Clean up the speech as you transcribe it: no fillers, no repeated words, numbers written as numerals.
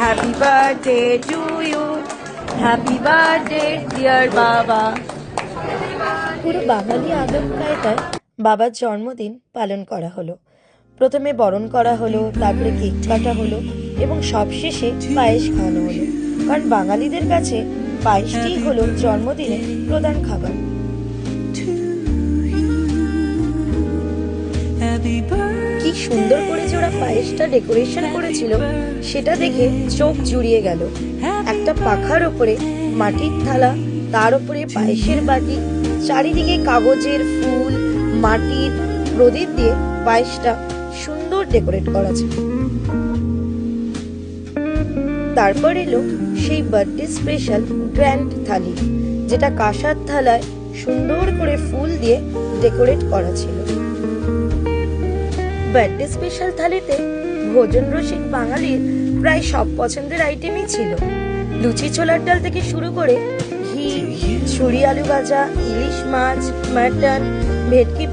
Happy birthday to you, happy birthday dear বাবা। পুরো বাঙালি আদব কায়দায় বাবার জন্মদিন পালন করা হলো। প্রথমে বরণ করা হলো, তারপরে কেক কাটা হলো এবং সবশেষে পায়েস খাওয়ানো হলো, কারণ বাঙালিদের কাছে পায়েসটি হলো জন্মদিনের প্রধান খাবার। কি সুন্দর করে যে ওরা পায়েসটা ডেকোরেশন করেছিল সেটা দেখে চোখ জুড়িয়ে গেল। একটা পাখার ওপরে মাটির থালা, তার উপরে পায়েসের বাটি, চারিদিকে কাগজের ফুল, মাটির প্রদীপ দিয়ে পায়েসটা সুন্দর ডেকোরেট করা ছিল। তারপর এলো সেই বার্থডে স্পেশাল গ্র্যান্ড থালি, যেটা কাঁসার থালায় সুন্দর করে ফুল দিয়ে ডেকোরেট করা ছিল। বার্থডে স্পেশাল থালিতে ভোজন রসিক বাঙালির প্রায় সব পছন্দের আইটেমই ছিল। লুচি ছোলার ডাল থেকে শুরু করে ঘি, ছুরি আলু ভাজা, ইলিশ মাছ, মাটন, ভেটকি